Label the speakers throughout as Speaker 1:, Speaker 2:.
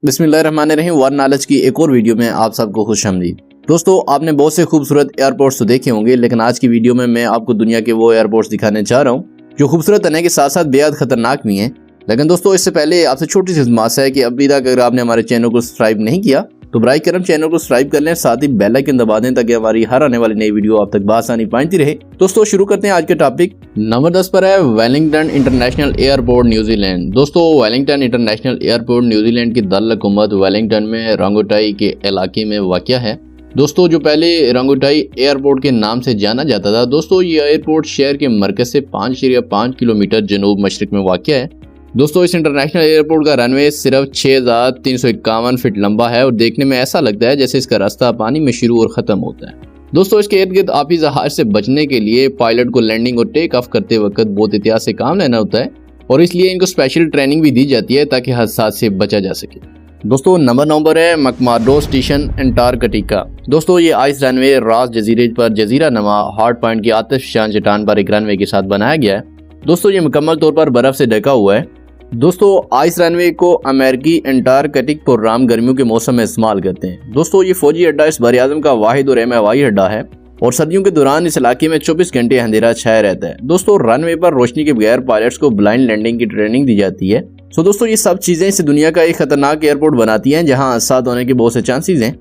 Speaker 1: बिस्मिल्लाहिर्रहमानिर्रहीम। वर नॉलेज की एक और वीडियो में आप सबको खुशामदीद। दोस्तों, आपने बहुत से खूबसूरत एयरपोर्ट्स तो देखे होंगे, लेकिन आज की वीडियो में मैं आपको दुनिया के वो एयरपोर्ट्स दिखाने जा रहा हूँ जो खूबसूरत होने के साथ साथ बेहद खतरनाक भी हैं। लेकिन दोस्तों, इससे पहले आपसे छोटी सी गुजारिश है कि अभी तक अगर आपने हमारे चैनल को सब्सक्राइब नहीं किया तो बराए करम चैनल को सब्सक्राइब कर लें, साथ ही बेल आइकन दबा दें ताकि हमारी हर आने वाली नई वीडियो आप तक बआसानी पहुंचती रहे। दोस्तों, शुरू करते हैं आज के टॉपिक। नंबर 10 पर है वेलिंगटन इंटरनेशनल एयरपोर्ट न्यूजीलैंड। दोस्तों, वेलिंगटन इंटरनेशनल एयरपोर्ट न्यूजीलैंड की दारुल-हुकूमत वेलिंगटन में रंगोटाई के इलाके में वाक़या है। दोस्तों, जो पहले रंगोटाई एयरपोर्ट के नाम से जाना जाता था, दोस्तों ये एयरपोर्ट शहर के मरकज से 5.5 किलोमीटर जनूब मशरिक में वाक़या है। दोस्तों, इस इंटरनेशनल एयरपोर्ट का रनवे सिर्फ 6,351 फीट लंबा है और देखने में ऐसा लगता है जैसे इसका रास्ता पानी में शुरू और ख़त्म होता है। दोस्तों, इसके इर्द गिर्द आबी जहाज से बचने के लिए पायलट को लैंडिंग और टेक ऑफ करते वक्त बहुत एहतियात से काम लेना होता है और इसलिए इनको स्पेशल ट्रेनिंग भी दी जाती है ताकि हादसा से बचा जा सके। दोस्तों, नंबर 9 पर है मकमार्डो स्टेशन अंटार्कटिका। दोस्तों, ये आइस रनवे रास जजीरे पर जजीरा नमा हार्ड पॉइंट की आतिशफशान चट्टान पर एक रनवे के साथ बनाया गया है। दोस्तों, ये मुकम्मल तौर पर बर्फ से ढका हुआ है। दोस्तों, आइस रनवे को अमेरिकी अंटार्कटिक प्रोग्राम गर्मियों के मौसम में इस्तेमाल करते हैं। दोस्तों, ये फौजी अड्डा इस बरआज़म का वाहिद और अहम हवाई अड्डा है और सर्दियों के दौरान इस इलाके में 24 घंटे अंधेरा छाया रहता है। दोस्तों, रनवे पर रोशनी के बगैर पायलट्स को ब्लाइंड लैंडिंग की ट्रेनिंग दी जाती है। दोस्तों, ये सब चीजें इस दुनिया का एक खतरनाक एयरपोर्ट बनाती हैं जहां हादसा होने के बहुत से चांसेस हैं।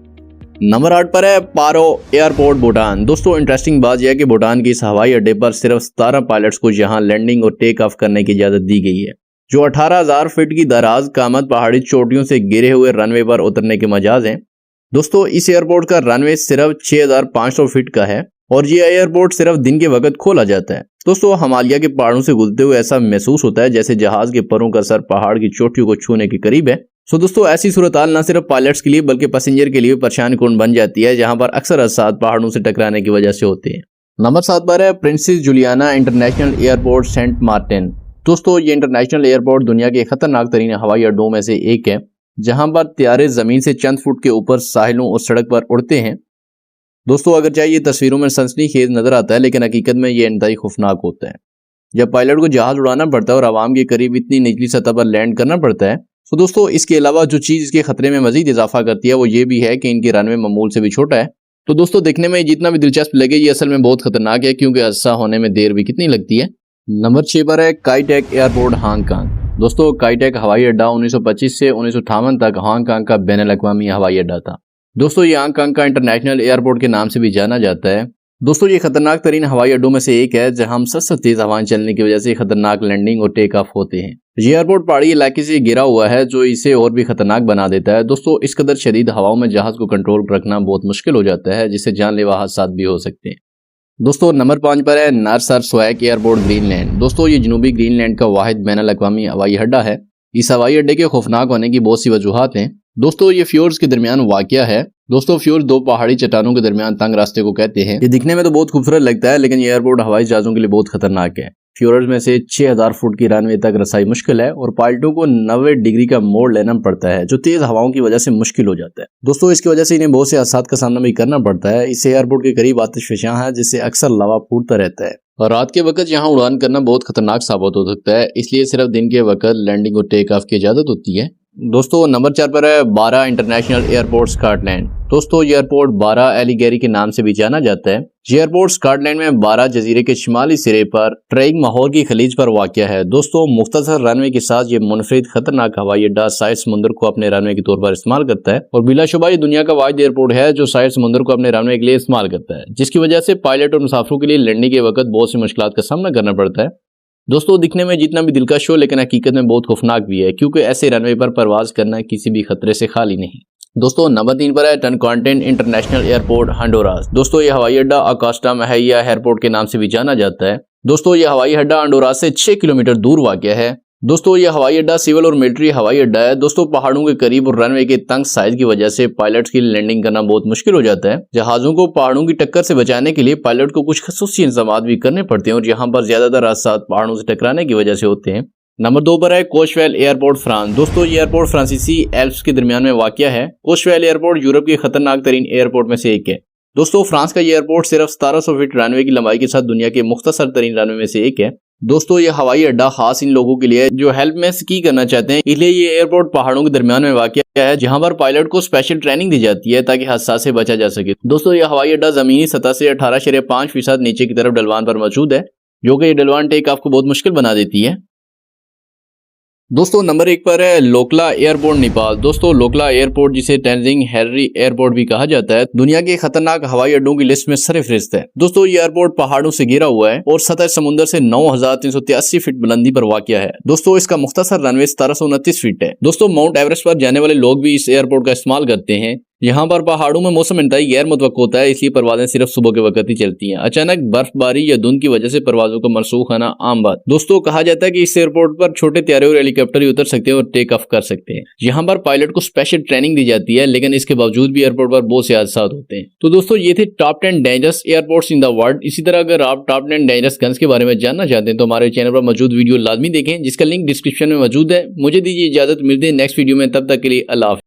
Speaker 1: नंबर 8 पर है पारो एयरपोर्ट भूटान। दोस्तों, इंटरेस्टिंग बात यह है कि भूटान के इस हवाई अड्डे पर सिर्फ 17 पायलट्स को यहां लैंडिंग और टेक ऑफ करने की इजाजत दी गई है, जो 18,000 फीट की दराज कामत पहाड़ी चोटियों से गिरे हुए रनवे पर उतरने के मजाज हैं। दोस्तों, इस एयरपोर्ट का रनवे सिर्फ 6,500 फीट का है और ये एयरपोर्ट सिर्फ दिन के वक्त खोला जाता है। दोस्तों, हिमालय के पहाड़ों से गुजरते हुए ऐसा महसूस होता है जैसे जहाज के परों का सर पहाड़ की चोटियों को छूने के करीब है। दोस्तों, ऐसी सूरत हाल न सिर्फ पायलट्स के लिए बल्कि पैसेंजर के लिए परेशान कुन बन जाती है, जहां पर अक्सर हादसा पहाड़ों से टकराने की वजह से होते हैं। नंबर 7 पर है Princess Juliana International Airport Saint Martin. दोस्तों, ये इंटरनेशनल एयरपोर्ट दुनिया के खतरनाक तरीन हवाई अड्डों में से एक है, जहां पर तैयारे जमीन से चंद फुट के ऊपर साहिलों और सड़क पर उड़ते हैं। दोस्तों, अगर चाहे ये तस्वीरों में सनसनीखेज नजर आता है, लेकिन हकीकत में ये इंतहाई खौफनाक होता है। जब पायलट को जहाज उड़ाना पड़ता है और आवाम के करीब इतनी निचली सतह पर लैंड करना पड़ता है, तो दोस्तों इसके अलावा जो चीज इसके खतरे में मजीद इजाफा करती है वो ये भी है कि इनके रनवे मामूल से भी छोटा है। तो दोस्तों, देखने में जितना भी दिलचस्प लगे, ये असल में बहुत खतरनाक है क्योंकि हादसा होने में देर भी कितनी लगती है। नंबर 6 पर है काईटेक एयरपोर्ट हांगकांग। दोस्तों, काईटेक हवाई अड्डा 1925 से 1958 तक हांगकांग का बैनुल-अक़वामी हवाई अड्डा था। दोस्तों, ये हांगकांग का इंटरनेशनल एयरपोर्ट के नाम से भी जाना जाता है। दोस्तों, ये खतरनाक तरीन हवाई अड्डों में से एक है जहां हम सख्त तेज हवाएं चलने की वजह से खतरनाक लैंडिंग और टेक ऑफ होते हैं। ये एयरपोर्ट पहाड़ी इलाके से घिरा हुआ है जो इसे और भी खतरनाक बना देता है। दोस्तों, इस कदर शदीद हवाओं में जहाज को कंट्रोल रखना बहुत मुश्किल हो जाता है, जिससे जानलेवा हादसा भी हो सकते हैं। दोस्तों, नंबर 5 पर है नारसरसोएक एयरपोर्ट ग्रीनलैंड। दोस्तों, ये जनूबी ग्रीनलैंड का वाहिद बैनुल-अक़वामी हवाई अड्डा है। इस हवाई अड्डे के खौफनाक होने की बहुत सी वजूहात हैं। दोस्तों, ये फ्योर्ड्स के दरमियान वाक़या है। दोस्तों, फ्योर्ड दो पहाड़ी चट्टानों के दरमियान तंग रास्ते को कहते हैं। ये दिखने में तो बहुत खूबसूरत लगता है, लेकिन ये एयरपोर्ट हवाई जहाजों के लिए बहुत खतरनाक है। फ्योर्ड्स में से 6,000 फुट की रनवे तक रसाई मुश्किल है और पायलटों को 90 डिग्री का मोड़ लेना पड़ता है, जो तेज हवाओं की वजह से मुश्किल हो जाता है। दोस्तों, इसकी वजह से इन्हें बहुत से हादसात का सामना भी करना पड़ता है। इस एयरपोर्ट के करीब आतिशफशां है जिससे अक्सर लावा फूटता रहता है और रात के वक्त यहाँ उड़ान करना बहुत खतरनाक साबित हो सकता है, इसलिए सिर्फ दिन के वक्त लैंडिंग और टेक ऑफ की इजाजत होती है। दोस्तों, नंबर 4 पर है बारा इंटरनेशनल एयरपोर्ट स्कॉटलैंड। दोस्तों, ये एयरपोर्ट बारा एलिगेरी के नाम से भी जाना जाता है। ये एयरपोर्ट स्कॉटलैंड में बारा जजीरे के शिमाली सिरे पर ट्रेग माहौर की खलीज पर वाक़या है। दोस्तों, मुख्तसर रनवे के साथ ये मुनफरिद खतरनाक हवाई अड्डा साहिल समुद्र को अपने रनवे के तौर पर इस्तेमाल करता है और बिलाशुबा ये दुनिया का वाहिद एयरपोर्ट है जो साहिल समुद्र को अपने रनवे के लिए इस्तेमाल करता है, जिसकी वजह से पायलट और मुसाफिरों के लिए लैंडिंग के वक्त बहुत सी मुश्किलात का सामना करना पड़ता है। दोस्तों, दिखने में जितना भी दिलकश हो, लेकिन हकीकत में बहुत खौफनाक भी है क्योंकि ऐसे रनवे पर परवाज करना किसी भी खतरे से खाली नहीं। दोस्तों, नंबर 3 पर है टनकांटेन इंटरनेशनल एयरपोर्ट होंडुरास। दोस्तों, ये हवाई अड्डा अकास्टा महैया एयरपोर्ट के नाम से भी जाना जाता है। दोस्तों, ये हवाई अड्डा होंडुरास से 6 किलोमीटर दूर वाक़या है। दोस्तों, ये हवाई अड्डा सिविल और मिलिट्री हवाई अड्डा है। दोस्तों, पहाड़ों के करीब और रनवे के तंग साइज की वजह से पायलट्स की लैंडिंग करना बहुत मुश्किल हो जाता है। जहाजों को पहाड़ों की टक्कर से बचाने के लिए पायलट को कुछ खसूसी इंतजाम भी करने पड़ते हैं और यहाँ पर ज्यादातर हादसा पहाड़ों से टकराने की वजह से होते हैं। नंबर 2 पर है कोशवेल एयरपोर्ट फ्रांस। दोस्तों, ये एयरपोर्ट फ्रांसीसी एल्प्स के दरमियान में वाक़या है। कोशवेल एयरपोर्ट यूरोप के खतरनाक तरीन एयरपोर्ट में से एक है। दोस्तों, फ्रांस का ये एयरपोर्ट सिर्फ 1700 फीट रनवे की लंबाई के साथ दुनिया के मुख्तसर तरीन रनवे में से एक है। दोस्तों, ये हवाई अड्डा खास इन लोगों के लिए जो हेल्प में स्की करना चाहते हैं, इसलिए ये एयरपोर्ट पहाड़ों के दरमियान में वाक़या है, जहां पर पायलट को स्पेशल ट्रेनिंग दी जाती है ताकि हादसा से बचा जा सके। दोस्तों ये हवाई अड्डा जमीनी सतह से 18.5% नीचे की तरफ ढलवान पर मौजूद है, जो कि ये ढलवान टेक ऑफ को बहुत मुश्किल बना देती है। दोस्तों नंबर 1 पर है लोकला एयरपोर्ट नेपाल। दोस्तों लोकला एयरपोर्ट, जिसे तेंजिंग हैरी एयरपोर्ट भी कहा जाता है, दुनिया के खतरनाक हवाई अड्डों की लिस्ट में सरफहरिस्त है। दोस्तों ये एयरपोर्ट पहाड़ों से घिरा हुआ है और सतह समुद्र से 9383 फीट बुलंदी पर वाक़या है। दोस्तों इसका मुख्तसर रनवे 1729 फीट है। दोस्तों माउंट एवरेस्ट पर जाने वाले लोग भी इस एयरपोर्ट का इस्तेमाल करते हैं। यहाँ पर पहाड़ों में मौसम इंतहाई गैर मुतवक्को होता है, इसलिए परवाजें सिर्फ सुबह के वक्त ही चलती हैं। अचानक बर्फबारी या धुंध की वजह से परवाजों को मनसूख होना आम बात। दोस्तों कहा जाता है कि इस एयरपोर्ट पर छोटे त्यारे और हेलीकॉप्टर ही उतर सकते हैं और टेक ऑफ कर सकते हैं। यहाँ पर पायलट को स्पेशल ट्रेनिंग दी जाती है, लेकिन इसके बावजूद भी एयरपोर्ट पर बहुत से हादसा होते हैं। तो दोस्तों ये थे top 10 dangerous airports in the world. इसी तरह अगर आप टॉप 10 डेंजरस गन्स के बारे में जानना चाहते हैं तो हमारे चैनल पर मौजूद वीडियो लाजमी देखें, जिसका लिंक डिस्क्रिप्शन में मौजूद है। मुझे दीजिए इजाजत, मिलते हैं नेक्स्ट वीडियो में, तब तक के लिए अल्लाह हाफ़िज़।